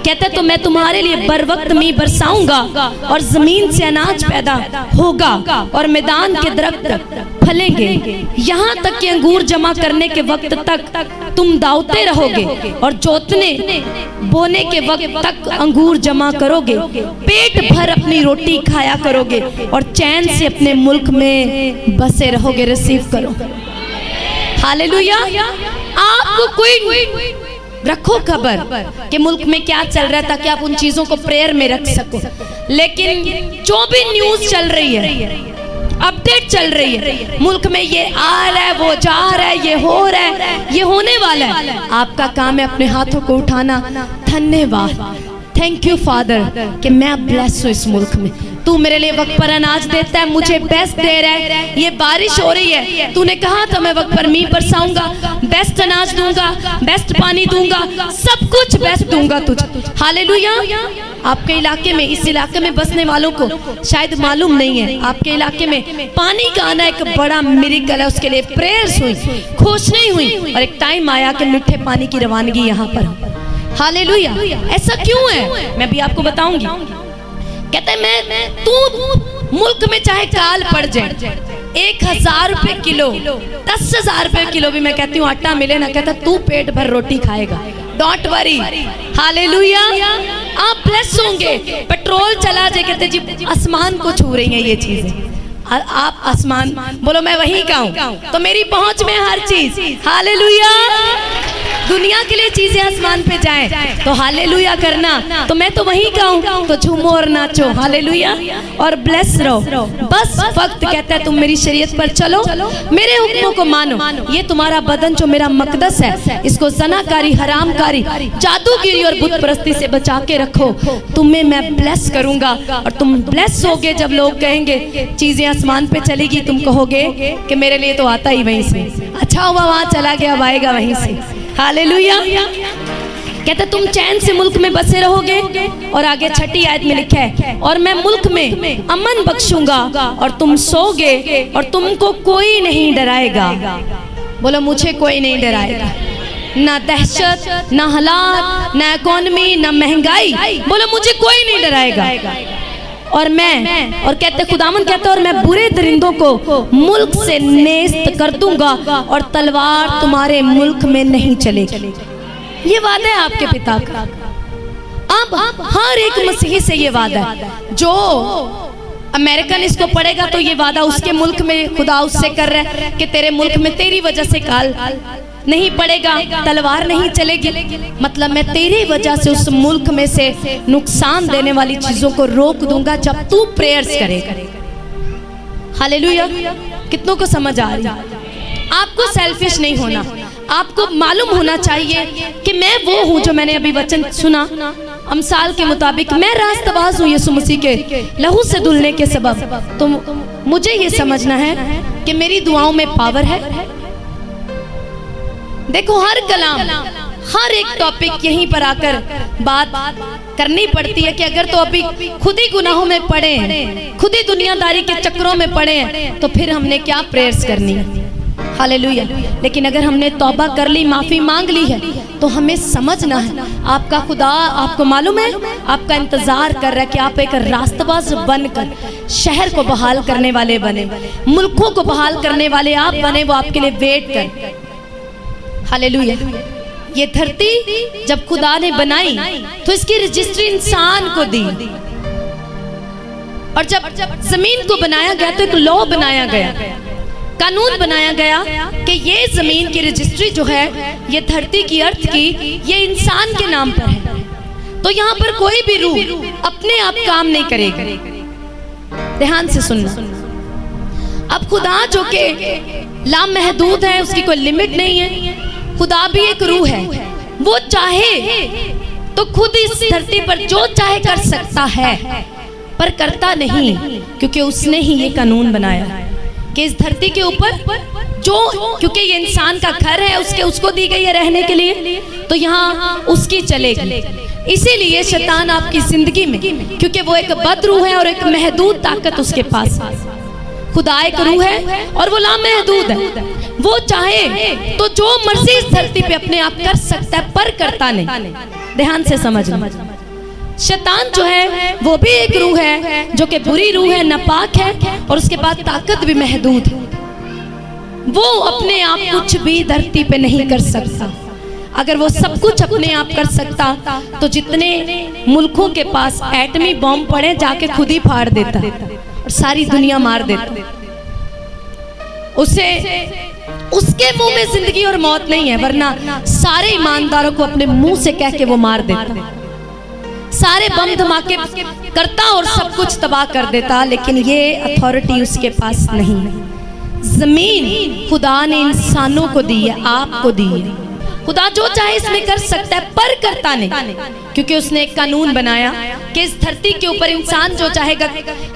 कहता तो मैं तुम्हारे लिए बर वक्त मींह बरसाऊंगा, और जमीन से अनाज पैदा होगा, और मैदान के दरख्त फलेंगे, यहाँ तक कि अंगूर जमा करने के वक्त तक तुम दावते रहोगे, और जोतने बोने के वक्त तक अंगूर जमा करोगे, पेट भर अपनी रोटी खाया करोगे, और चैन से अपने मुल्क में बसे रहोगे। रिसीव करो। हालेलुया। आपको कोई रखो खबर कि मुल्क में क्या चल रहा है, ताकि आप उन चीजों को प्रेयर में रख सको। लेकिन जो भी न्यूज चल रही है, अपडेट चल रही है, मुल्क में ये आ रहा है, वो जा रहा है, ये हो रहा है, ये होने वाला है, आपका काम है अपने हाथों को उठाना। धन्यवाद, थैंक यू फादर कि मैं ब्लेस हूँ इस मुल्क में। तू मेरे लिए वक्त पर अनाज देता है, मुझे बेस्ट दे रहा है। ये बारिश हो रही है, तूने कहा था मैं वक्त पर मींह बरसाऊंगा, बेस्ट अनाज दूंगा, बेस्ट पानी दूंगा, सब कुछ बेस्ट दूंगा तुझे। हालेलुया। आपके इलाके में, इस इलाके में बसने वालों को शायद मालूम नहीं है, आपके इलाके में पानी का आना एक बड़ा मिरेकल है। उसके लिए प्रेयर्स हुई, खुश नहीं हुई, और एक टाइम आया कि मीठे पानी की रवानगी यहाँ पर। हालेलुया। ऐसा क्यों है मैं भी आपको बताऊंगी। कहते मैं तू मुल्क में चाहे काल पड़ जाए, 1000 रुपए किलो, 10,000 रुपए किलो भी मैं कहती हूँ आटा मिले ना, कहता तू पेट भर रोटी खाएगा, डोंट वरी, हालेलुया, आप ब्लेस होंगे। पेट्रोल चला जाए, कहते जी आसमान को छू रही है ये चीजें, आप आसमान बोलो मैं वहीं का हूं, तो मेरी पहुंच में हर चीज, हालेलुया। दुनिया के लिए चीजें आसमान पे जाएं तो हालेलुया करना, तो मैं तो वहीं का हूं, तो झूमो और नाचो, हालेलुया, और ब्लेस रहो। बस वक्त कहता है तुम मेरी शरीयत पर चलो, मेरे हुक्मों को मानो, ये तुम्हारा बदन जो मेरा मकदस है, इसको जनाकारी, हरामकारी, जादूगिरी और बुत परस्ती से बचा के रखो, तुम्हें मैं ब्लेस करूंगा। और तुम ब्लेस होगे जब लोग कहेंगे चीजें आसमान पे चलेगी, तुम कहोगे कि मेरे लिए तो आता ही वहीं से, अच्छा हुआ वहां चला गया, अब आएगा वहीं से, हालेलुया। कहते तुम चैन से मुल्क में बसे रहोगे, और आगे 6ठी आयत में लिखा है और मैं मुल्क में अमन बख्शूंगा और तुम सोगे और तुमको कोई नहीं डराएगा। बोलो मुझे कोई नहीं डराएगा, ना दहशत, ना हालात, ना इकोनॉमी, ना महंगाई, बोलो मुझे कोई नहीं डराएगा। और कहते खुदावन कहते और मैं बुरे दरिंदों को मुल्क से नेस्त कर दूंगा और तलवार तुम्हारे मुल्क में नहीं चलेगी। ये वादा है आपके पिता का। अब हर एक मसीही से ये वादा है, जो अमेरिकन इसको पढ़ेगा तो ये वादा उसके मुल्क में खुदा उससे कर रहा है कि तेरे मुल्क में तेरी वजह से काल नहीं पड़ेगा, तलवार नहीं चलेगी, मतलब मैं तेरी वजह से उस मुल्क में से नुकसान देने वाली चीजों को रोक दूंगा जब तू प्रेयर्स करेगा। हालेलुया। कितनों को समझ आ रही? आपको सेल्फिश नहीं होना, आपको मालूम होना चाहिए कि मैं वो हूँ जो मैंने अभी वचन सुना अमसाल के मुताबिक, मैं रास्तबाज हूँ यीशु मसीह के लहू से धुलने के सबब। तो मुझे ये समझना है कि मेरी दुआओं में पावर है। देखो हर कलाम, हर एक टॉपिक यहीं पर आकर बात करनी पड़ती है कि अगर तो अभी खुद ही गुनाहों में पड़े हैं, खुद ही दुनियादारी के चक्रों में पड़े हैं, तो फिर हमने क्या प्रेयर्स करनी है? हालेलुया। लेकिन अगर हमने तौबा कर ली, माफी मांग ली है, तो हमें समझना है आपका खुदा, आपको मालूम है, आपका इंतजार कर रहा है कि आप एक रास्तबाज बनकर शहर को बहाल करने वाले बने, मुल्कों को बहाल करने वाले आप बने, वो आपके लिए वेट कर। हालेलुया। ये धरती जब खुदा ने बनाई तो इसकी रजिस्ट्री इंसान को दी, और जब जमीन को बनाया गया तो एक लॉ बनाया गया, कानून बनाया गया कि ये जमीन की रजिस्ट्री जो है, ये धरती की, अर्थ की, ये इंसान के नाम पर है। तो यहाँ पर कोई भी रूह अपने आप काम नहीं करेगा। ध्यान से सुनना। अब खुदा जो के लामहदूद है, उसकी कोई लिमिट नहीं है, खुदा भी एक रूह है, वो चाहे तो खुद इस धरती पर जो चाहे कर सकता है, पर करता नहीं, क्योंकि उसने ही ये कानून बनाया कि इस धरती के ऊपर जो, क्योंकि ये इंसान का घर है, उसको दी गई है रहने के लिए, तो यहाँ उसकी चलेगी। इसीलिए शैतान आपकी जिंदगी में, क्योंकि वो एक बदरूह है और एक महदूद ताकत उसके पास है। खुदा एक रूह है और वो लामहदूद है, वो चाहे तो जो मर्जी इस धरती पे अपने आप कर सकता है, पर करता नहीं। ध्यान से समझना। शैतान जो है वो भी एक रूह है, जो कि बुरी रूह है, नापाक है, और उसके बाद ताकत भी महदूद है। वो अपने आप कुछ भी धरती पे नहीं कर सकता। अगर वो सब कुछ अपने आप कर सकता तो जितने मुल्कों के पास एटमी बॉम्ब पड़े जाके खुद ही फाड़ देता और सारी दुनिया मार देता। उसे, उसके मुंह में जिंदगी और मौत नहीं है, वरना सारे ईमानदारों को अपने मुंह से कह के वो मार देता, सारे बम धमाके करता और सब कुछ तबाह कर देता। लेकिन ये अथॉरिटी उसके पास नहीं है। जमीन खुदा ने इंसानों को दी है, आपको दी है। खुदा जो चाहे इसमें कर सकता है, पर करता नहीं, क्योंकि उसने एक कानून बनाया कि इस धरती के ऊपर इंसान जो चाहेगा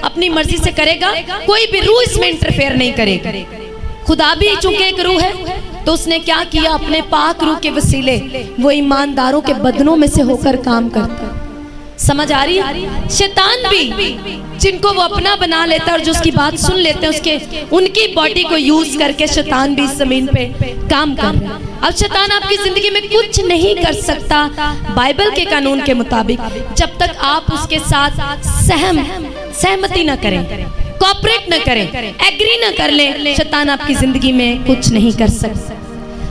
अपनी मर्जी से करेगा, कोई भी रूह इसमें इंटरफेयर नहीं करेगा। खुदा भी चूंकि एक रूह है, तो उसने क्या किया, अपने पाक रूह के वसीले वो ईमानदारों के बदनों में से होकर काम करता है। समझ आ रही है? शैतान भी जिनको वो अपना बना लेता है और जो उसकी बात सुन लेते हैं, उसके उनकी बॉडी को यूज करके शैतान भी इस जमीन पे काम कर रहा है। अब शैतान आपकी जिंदगी में कुछ नहीं कर सकता बाइबल के कानून के मुताबिक, जब तक आप उसके साथ सहमति न करें, कोऑपरेट न करें, एग्री न कर ले, शैतान आपकी जिंदगी में कुछ नहीं कर सकता।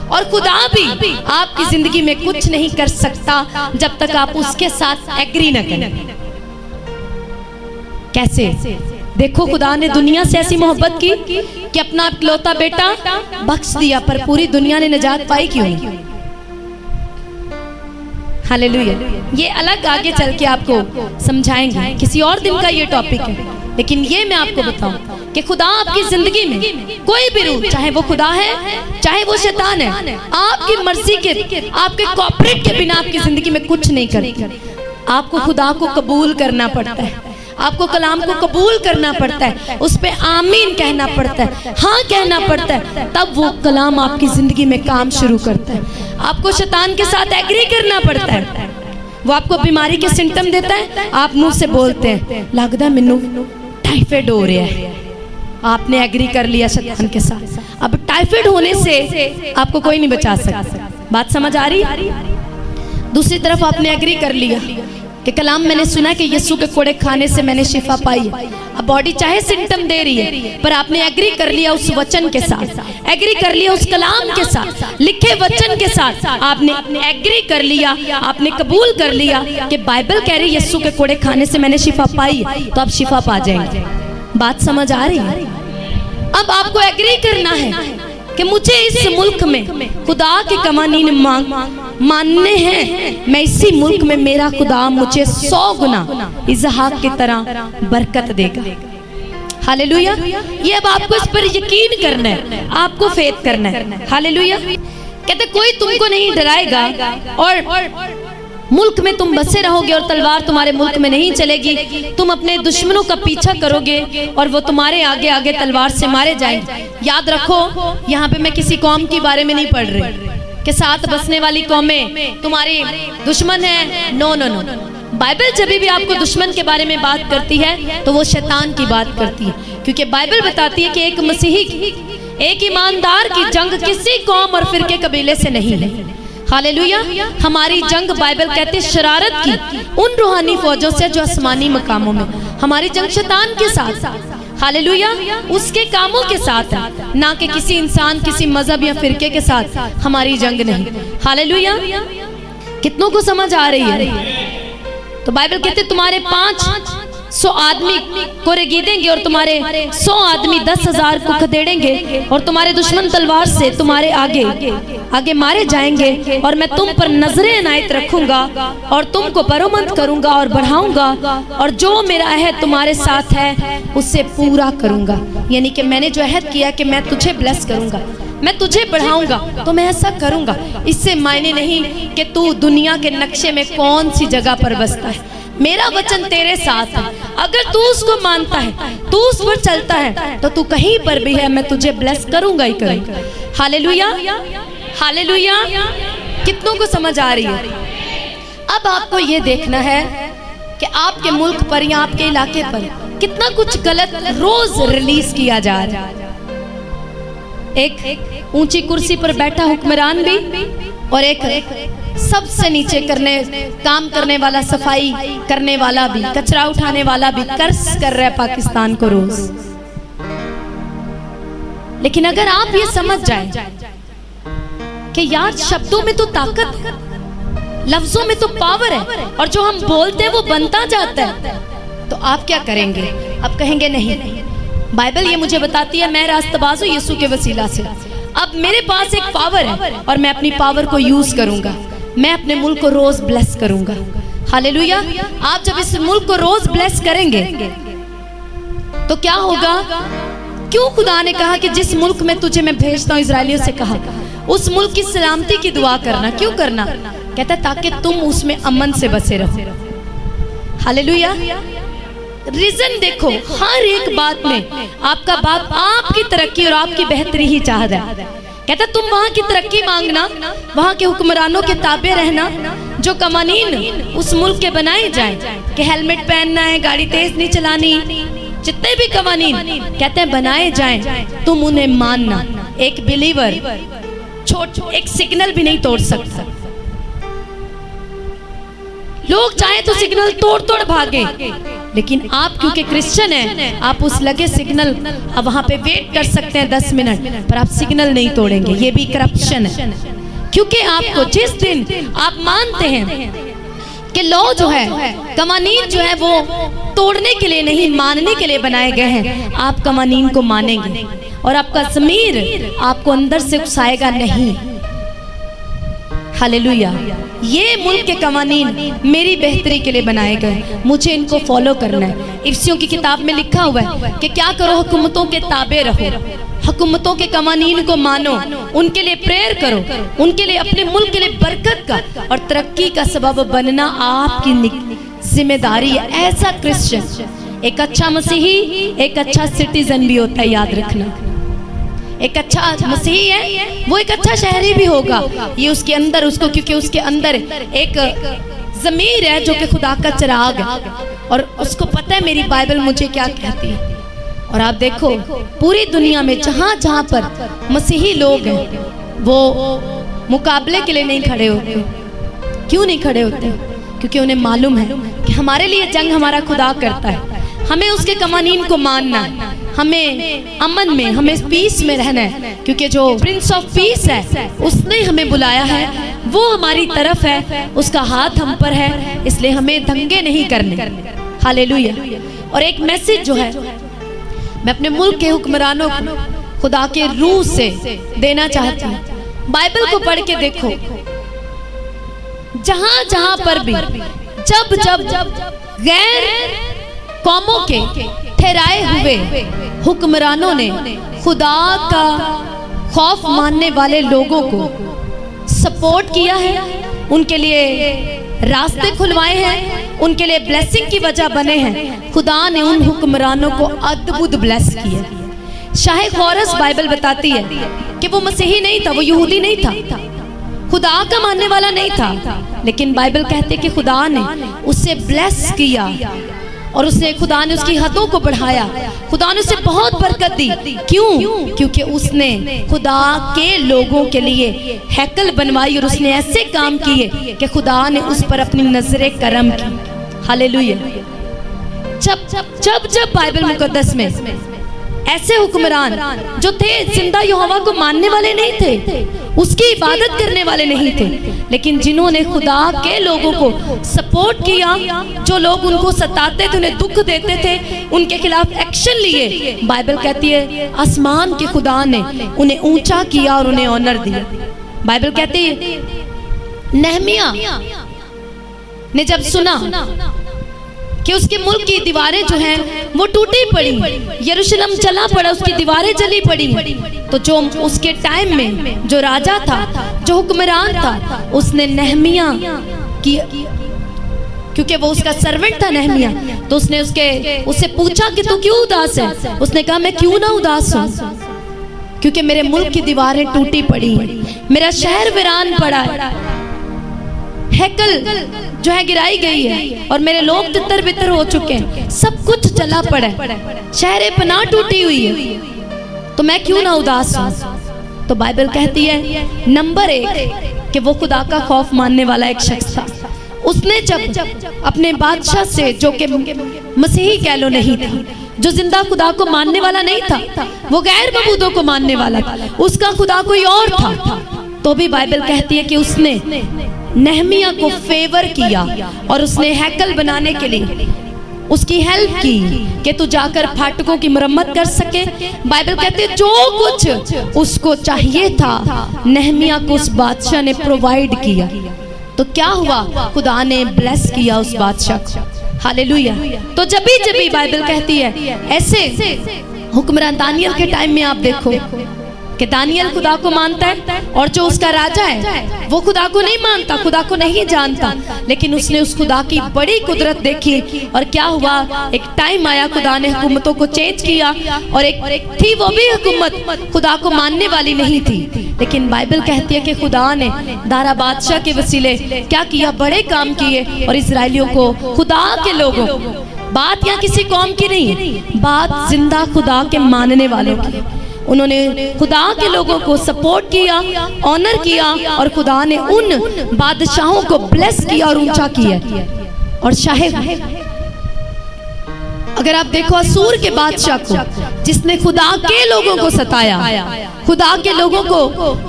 और खुदा भी आपकी जिंदगी में कुछ नहीं कर सकता जब तक आप उसके साथ एग्री न करें। कैसे? देखो, खुदा ने दुनिया से ऐसी मोहब्बत की कि अपना इकलौता बेटा बख्श दिया, पर पूरी दुनिया ने निजात पाई क्यों नहीं? हालेलुया। ये अलग आगे चल के आपको समझाएंगे, किसी और दिन का ये टॉपिक है, लेकिन ये मैं आपको बताऊं कि खुदा आपकी जिंदगी में कोई भी रूप, चाहे वो खुदा है चाहे वो शैतान है, आपकी मर्जी के, आपके कोऑपरेट के बिना आपकी जिंदगी में कुछ नहीं करता। आपको खुदा को कबूल करना पड़ता है, आपको कलाम को कबूल करना पड़ता है, उस पे आमीन कहना पड़ता है, हाँ कहना पड़ता है, तब वो कलाम आपकी जिंदगी में काम शुरू करता है। आपको शैतान के साथ एग्री करना पड़ता है। वो आपको बीमारी के सिम्टम देता है, आप मुंह से बोलते हैं लगदा मैनू टाइफाइड हो रहा है, आपने एग्री कर लिया शैतान के साथ। अब टाइफाइड होने से आपको कोई नहीं बचा सकता। बात समझ आ रही? दूसरी तरफ आपने एग्री कर लिया कि कलाम मैंने सुना कि यीशु के कोड़े खाने से मैंने शिफा पाई है। अब बॉडी चाहे सिम्टम दे रही है, पर आपने एग्री कर लिया उस वचन के साथ, एग्री कर लिया उस कलाम के साथ, लिखे वचन के साथ आपने एग्री कर लिया, आपने कबूल कर लिया कि बाइबल कह रही है यीशु के कोड़े खाने से मैंने शिफा पाई है, तो आप शिफा पा जाएंगे। बात समझ आ रही है? अब आपको एग्री करना है कि मुझे इस मुल्क में खुदा के कवानीन मानने हैं, मैं इसी मुल्क में मेरा खुदा मुझे 100 गुना इसहाक की तरह बरकत देगा। हालेलुया। ये अब आपको इस पर यकीन करना है, आपको फेथ करना है। हालेलुया। कहते कोई तुमको नहीं डराएगा और मुल्क में तुम बसे रहोगे और तलवार तुम्हारे मुल्क में नहीं चलेगी। तुम अपने दुश्मनों का पीछा करोगे और वो तुम्हारे आगे आगे तलवार से मारे जाएंगे। याद रखो, यहाँ पे मैं किसी कौम के बारे में नहीं पढ़ रही कि साथ बसने वाली कौमें तुम्हारी दुश्मन है। No no no. बाइबल जब भी आपको दुश्मन के बारे में बात करती है तो वो शैतान की बात करती है, क्योंकि बाइबल बताती है कि एक मसीही की, एक ईमानदार की जंग किसी कौम और फिरके कबीले से नहीं है। हालेलुया। हमारी जंग बाइबल कहती है शरारत की उन रूहानी फौजों से जो आसमानी मकामों में। हमारी जंग शैतान के साथ, हालेलुया, उसके कामों के साथ, ना कि किसी इंसान, किसी मजहब या फिरके के साथ हमारी जंग नहीं। हालेलुया। कितनों को समझ आ रही है? तो बाइबल कहते तुम्हारे 500 आदमी को रेगीदेंगे और तुम्हारे 100 आदमी 10,000 को खदेड़ेंगे और तुम्हारे दुश्मन तलवार से तुम्हारे आगे आगे मारे जाएंगे। और मैं तुम पर नजरें इनायत रखूंगा और तुमको बरोमंद करूंगा और बढ़ाऊंगा, और जो मेरा अहद तुम्हारे साथ है उसे पूरा करूंगा। यानी कि मैंने जो अहद किया कि मैं तुझे ब्लेस करूंगा, मैं तुझे बढ़ाऊंगा, तो मैं ऐसा करूंगा। इससे मायने नहीं कि तू दुनिया के नक्शे में कौन सी जगह पर बसता है, मेरा वचन तेरे साथ है। अगर तू उसको मानता है, तू उस पर चलता है, तो तू कहीं पर भी है, मैं तुझे ब्लेस करूंगा ही करूंगा। हालेलुया। हालेलुया। कितनों को समझ आ रही है? अब आपको ये देखना है कि आपके मुल्क पर या आपके इलाके पर कितना कुछ गलत रोज रिलीज किया जा रहा है। एक ऊंची कुर्सी पर बैठा हुक्मरान भी और एक सबसे नीचे काम करने वाला, सफाई करने वाला भी, कचरा उठाने वाला भी कर्ज कर रहा है पाकिस्तान को रोज। लेकिन अगर आप ये समझ जाए कि यार शब्दों में तो ताकत है, लफ्जों में तो पावर है, और जो हम बोलते हैं वो बनता जाता है, तो आप क्या करेंगे? आप कहेंगे नहीं, बाइबल ये मुझे बताती है मैं रास्तबाज हूं यीशु के वसीला से। अब मेरे पास एक पावर है और मैं अपनी पावर को यूज करूंगा, मैं अपने मुल्क को रोज ब्लेस करूंगा। हालेलुया। आप जब इस मुल्क को रोज ब्लेस करेंगे तो क्या होगा? क्यों खुदा ने कहा कि जिस मुल्क में तुझे मैं भेजता हूं, इजराइलियों से कहा उस मुल्क की सलामती की दुआ करना। क्यों करना? कहता ताकि तुम उसमें अमन से बसे रहो। हालेलुया। रीजन देखो, हर एक बात में आपका बाप आपकी तरक्की और आपकी बेहतरी ही चाहता है। कहता तुम वहां की तरक्की मांगना, वहां के हुक्मरानों के ताबे रहना, जो कवानीन उस मुल्क के बनाए जाए कि हेलमेट पहनना है, गाड़ी तेज नहीं चलानी, जितने भी कवानीन कहते हैं बनाए जाएं, तुम उन्हें मानना। एक बिलीवर एक सिग्नल भी नहीं तोड़ सकता। लोग चाहे तो सिग्नल तोड़ तोड़ भागे, लेकिन आप क्योंकि क्रिश्चियन हैं, आप उस लगे सिग्नल अब वहां पे वेट कर सकते हैं 10 मिनट, पर आप सिग्नल नहीं तोड़ेंगे। ये भी करप्शन है, क्योंकि आपको जिस दिन आप मानते हैं कि लॉ जो है, कवानीन जो है वो तोड़ने के लिए नहीं मानने के लिए बनाए गए हैं, आप कवानीन को मानेंगे और आपका ज़मीर आपको अंदर से उकसाएगा नहीं। हालेलुया। ये मुल्क के कवानीन मेरी बेहतरी के लिए बनाए गए, मुझे इनको फॉलो करना है। इफ्सियों की किताब में लिखा हुआ है कि क्या करो, हुकूमतों के ताबे रहो, हुकूमतों के कवानीन को मानो, उनके लिए प्रेयर करो, उनके लिए अपने मुल्क के लिए बरकत का और तरक्की का सबब बनना आपकी जिम्मेदारी है। ऐसा क्रिश्चियन एक अच्छा मसीही, एक अच्छा सिटीजन भी होता है, याद रखना। एक अच्छा मसीही है वो एक अच्छा शहरी भी होगा, ये उसके अंदर उसको, क्योंकि उसके अंदर एक ज़मीर है जो कि खुदा का चिराग है और उसको पता है मेरी बाइबल मुझे क्या कहती है। और आप देखो पूरी दुनिया में जहाँ जहाँ पर मसीही लोग हैं वो मुकाबले के लिए नहीं खड़े होते। क्यों नहीं खड़े होते? क्योंकि उन्हें मालूम है कि हमारे लिए जंग हमारा खुदा करता है, हमें उसके कवानीन को मानना है, हमें अमन में, हमें पीस में रहना है, क्योंकि जो प्रिंस ऑफ पीस है उसने हमें बुलाया है, वो हमारी तरफ है, उसका हाथ हम पर है, इसलिए हमें दंगे नहीं करने। हालेलुया। और एक मैसेज जो है मैं अपने मुल्क के हुक्मरानों को खुदा के रूह से देना चाहती हूँ। बाइबल को पढ़ के देखो, जहां जहां पर भी जब जब गैर कौमों के ठहराए हुए हुक्मरानों ने खुदा का खौफ मानने वाले लोगों को सपोर्ट किया है, उनके लिए रास्ते खुलवाए हैं, उनके लिए ब्लेसिंग की वजह बने हैं, खुदा ने उन हुक्मरानों को अद्भुत ब्लेस किया। शाहे खोरस बाइबल बताती है कि वो मसीही नहीं था, वो यहूदी नहीं था, खुदा का मानने वाला नहीं था, लेकिन बाइबल कहते कि खुदा ने उसे ब्लेस किया और उसने, खुदा ने उसकी हदों को बढ़ाया, खुदा ने उसे बहुत बरकत दी। क्यों? क्योंकि उसने खुदा के लोगों के लिए हैकल बनवाई और उसने ऐसे काम किए कि खुदा ने उस पर अपनी नजरे करम की। हालेलुया। जब जब जब बाइबल मुकद्दस में ऐसे हुक्मरान जो थे जिंदा यहोवा को मानने वाले नहीं थे, उसकी इबादत करने वाले नहीं थे, लेकिन जिन्होंने खुदा के लोगों को सपोर्ट किया, जो लोग उनको सताते थे, उन्हें दुख देते थे, उनके खिलाफ एक्शन लिए, बाइबल कहती है आसमान के खुदा ने उन्हें ऊंचा किया और उन्हें ऑनर दिया। बाइबल कहती है नहमिया ने जब सुना कि उसके मुल्क की दीवारें जो हैं वो टूटी पड़ी, यरूशलेम जला पड़ा, उसकी दीवारें जली पड़ी, तो जो उसके टाइम में जो राजा था, जो हुक्मरान था, उसने नहमिया की, क्योंकि वो उसका सर्वेंट था नहमिया, तो उसने उससे पूछा कि तू क्यों उदास है? उसने कहा मैं क्यों ना उदास हूँ, क्योंकि मेरे मुल्क की दीवारें टूटी पड़ी हैं, मेरा शहर वीरान पड़ा है, हैकल जो है गिराई गई है और मेरे लोग तितर बितर हो चुके हैं, सब कुछ जला पड़ा है, शहर पनाह टूटी हुई है, तो मैं क्यों ना उदास हूं। तो बाइबल कहती है नंबर 1 कि वो खुदा का खौफ मानने वाला एक शख्स था। उसने जब अपने बादशाह से, जो कि मसीही कह लो नहीं था, जो जिंदा खुदा को मानने वाला नहीं था, वो गैर मबूदों को मानने वाला था, उसका खुदा कोई और था, तो भी बाइबल कहती है कि उसने नहमिया को फेवर किया और उसने हैकल बनाने के लिए उसकी हेल्प की कि तू जाकर फाटकों की मरम्मत कर सके। बाइबल कहती है जो कुछ उसको चाहिए था नहमिया को उस बादशाह ने प्रोवाइड किया। तो क्या हुआ? खुदा ने ब्लेस किया उस बादशाह को। हालेलुया। तो जब भी बाइबल कहती है ऐसे हुक्मरान दानियल के टाइम में आप देखो कि दानियल खुदा को मानता है और जो उसका राजा है वो खुदा को नहीं मानता, खुदा को नहीं जानता, लेकिन उसने उस खुदा की बड़ी कुदरत देखी और क्या हुआ, एक टाइम आया खुदा ने हुकूमतों को चेंज किया और एक थी वो भी हुकूमत खुदा को मानने वाली नहीं थी। लेकिन बाइबल कहती है कि खुदा ने दारा बादशाह के वसीले क्या किया, बड़े काम किए और इजराइलियों को, खुदा के लोगों, बात यहाँ किसी कौम की नहीं, बात जिंदा खुदा के मानने वालों की। उन्होंने खुदा के लोगों को सपोर्ट किया, ऑनर किया और खुदा ने उन बादशाहों को ब्लेस किया और ऊंचा किया। और शायद अगर आप देखो असूर के बादशाह को, जिसने खुदा के लोगों को सताया, खुदा के लोगों को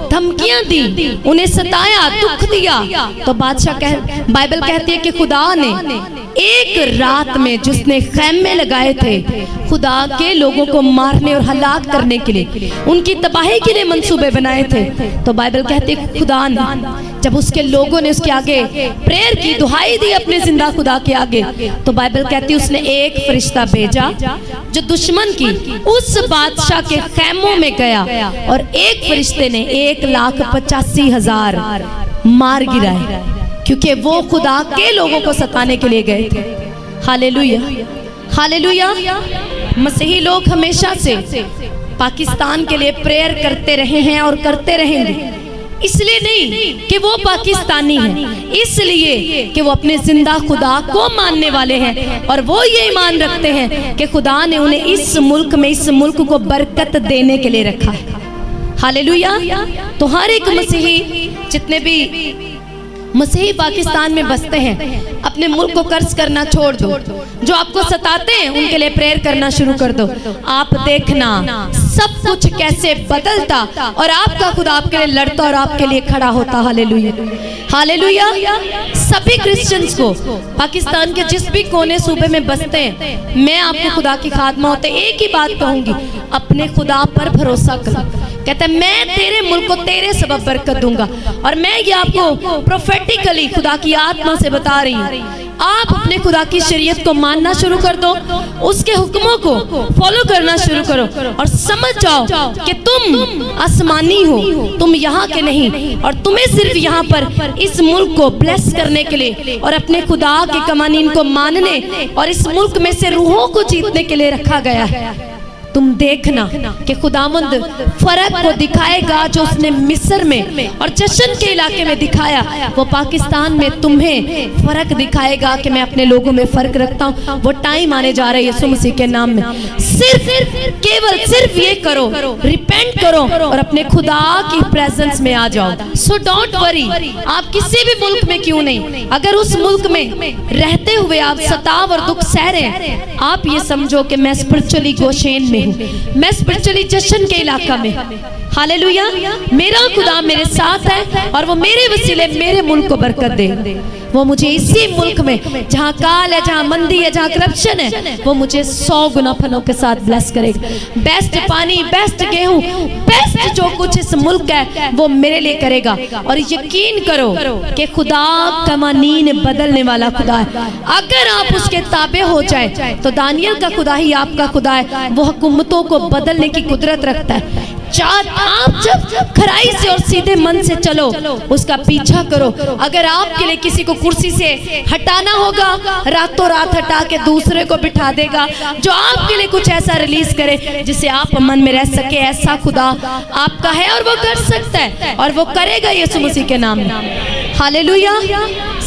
धमकियां दी, उन्हें सताया, दुख दिया, तो बाइबल कहती है कि खुदा ने एक रात में जिसने खैमे लगाए थे खुदा के लोगों को मारने और हलाक करने के लिए, उनकी तबाही के लिए मंसूबे बनाए थे, तो बाइबल कहती है खुदा ने जब उसके लोगों ने उसके आगे प्रेयर की, दुहाई दी अपने जिंदा खुदा के आगे, तो बाइबल कहती है उसने एक फरिश्ता भेजा जो दुश्मन की उस बादशाह के खैमों में गया और एक फरिश्ते ने 1,85,000 मार गिराए, क्योंकि वो खुदा के लोगों को सताने के लिए गए थे। Hallelujah, hallelujah. मसीही लोग हमेशा से पाकिस्तान के लिए प्रेयर करते रहे हैं और करते रहेंगे, इसलिए नहीं कि वो पाकिस्तानी हैं, इसलिए कि वो अपने जिंदा खुदा को मानने वाले हैं और वो ये ईमान रखते हैं कि खुदा ने उन्हें इस मुल्क में, इस मुल्क को बरकत देने के लिए रखा है। हालेलुया। तो हर एक मसीही, जितने भी मसीही पाकिस्तान में बसते हैं, अपने मुल्क को कर्ज करना छोड़ दो, जो आपको सताते हैं उनके लिए प्रेयर करना शुरू कर दो। आप देखना सब कुछ कैसे बदलता और आपका खुदा आपके लिए लड़ता और आपके लिए खड़ा होता। Hallelujah, hallelujah. सभी क्रिश्चियंस को पाकिस्तान के जिस भी कोने सूबे में बसते हैं, मैं आपको खुदा की खादमा होते एक ही बात कहूंगी, अपने खुदा पर भरोसा करो। कहते हैं मैं तेरे मुल्क को तेरे सबब बरकत दूंगा, और मैं ये आपको प्रोफेटिकली खुदा की आत्मा से बता रही हूँ। आप अपने खुदा की शरीयत को मानना शुरू कर दो, उसके हुक्मों को फॉलो करना शुरू करो और समझ जाओ कि तुम आसमानी हो, तुम यहाँ के नहीं, और तुम्हें सिर्फ यहाँ पर इस मुल्क को ब्लेस करने के लिए और अपने खुदा के कवानीन को मानने और इस मुल्क में से रूहों को जीतने के लिए रखा गया है। तुम देखना कि खुदावंद फर्क को दिखाएगा जो उसने मिस्र में और जशन के इलाके में दिखाया, वो पाकिस्तान में तुम्हें फर्क दिखाएगा कि मैं अपने लोगों में फर्क रखता हूँ। वो टाइम आने जा रहा है यीशु मसीह के नाम में। सिर्फ ये करो, रिपेंट करो और अपने खुदा की प्रेजेंस में आ जाओ। सो डोंट वरी, आप किसी भी मुल्क में क्यों नहीं, अगर उस मुल्क में रहते हुए आप सताव और दुख सह रहे हैं, आप ये समझो कि मैं स्पिरिचुअली गोशेन में, मैं स्पिरिचुअली जशन के इलाका में। हालेलुया। मेरा खुदा मेरे साथ है और वो मेरे वसीले मेरे मुल्क को बरकत दे। वो मुझे इसी मुल्क में जहाँ काल है, जहाँ मंदी है, जहाँ करप्शन है, वो मुझे 100 गुना फलों के साथ ब्लेस करेगा। बेस्ट पानी, बेस्ट गेहूं, बेस्ट जो कुछ इस मुल्क है वो मेरे लिए करेगा। और यकीन करो कि खुदा कवानीन बदलने वाला खुदा है। अगर आप उसके ताबे हो जाए तो दानियल का खुदा ही आपका खुदा है, वो हुकूमतों को बदलने की कुदरत रखता है। आप जब खराई से और सीधे मन से चलो, उसका पीछा करो। अगर आपके लिए किसी को कुर्सी से हटाना होगा, रातों रात हटा के दूसरे को बिठा देगा जो आपके लिए कुछ ऐसा रिलीज करे जिसे आप मन में रह सके। ऐसा खुदा आपका है और वो कर सकता है और वो करेगा यीशु मसीह के नाम में। हालेलुया।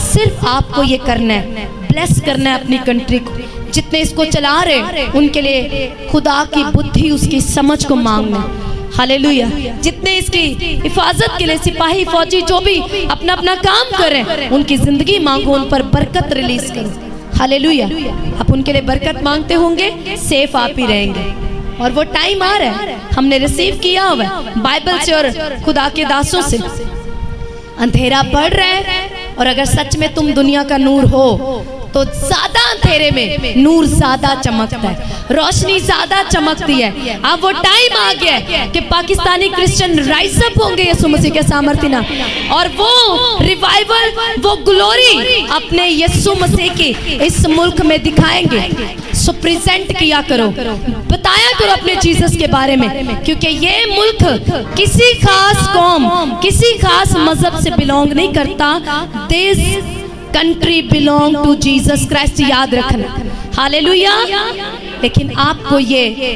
सिर्फ आपको ये करना है, ब्लेस करना है अपनी कंट्री को। जितने इसको चला रहे उनके लिए खुदा की बुद्धि, उसकी समझ को मांगना। हालेलुया। जितने इसकी हिफाजत के लिए सिपाही फौजी जो भी अपना अपना काम कर रहे हैं, उनकी जिंदगी मांगो, उन पर बरकत रिलीज करो। हालेलुया। आप उनके लिए बरकत मांगते होंगे, सेफ आप ही रहेंगे। और वो टाइम आ रहा है, हमने रिसीव किया हुआ है बाइबल से और खुदा के दासों से। अंधेरा बढ़ रहा है और अगर सच में तुम दुनिया का नूर हो तो ज्यादा अंधेरे में नूर ज्यादा चमकता है, रोशनी ज्यादा चमकती है। अब वो टाइम आ गया है कि पाकिस्तानी क्रिश्चियन राइज अप होंगे यीशु मसीह के सामर्थ्य ना, और वो रिवाइवल, वो ग्लोरी अपने यीशु मसीह की इस मुल्क में दिखाएंगे। सो प्रेजेंट किया करो, बताया करो अपने जीसस के बारे में, क्योंकि ये मुल्क किसी खास कौम, किसी खास मजहब से बिलोंग नहीं करता। This country belong to Jesus Christ, याद रखना। हालेलुया। लेकिन आपको ये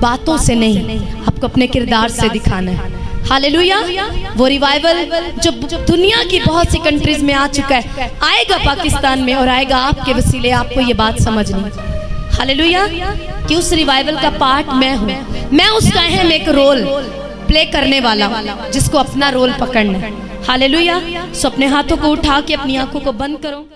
बातों से नहीं, आपको अपने किरदार से दिखाना है। हालेलुया। वो रिवाइवल जो दुनिया की बहुत सी कंट्रीज में आ चुका है, आएगा पाकिस्तान में और आएगा आपके वसीले। आपको ये बात समझनी, हालेलुया, कि उस रिवाइवल का पार्ट मैं हूँ। मैं उसका अहम एक रोल प्ले करने वाला हूँ, जिसको अपना रोल पकड़ना है। हालेलुया। सो अपने हाथों को उठा के अपनी आंखों को बंद करो।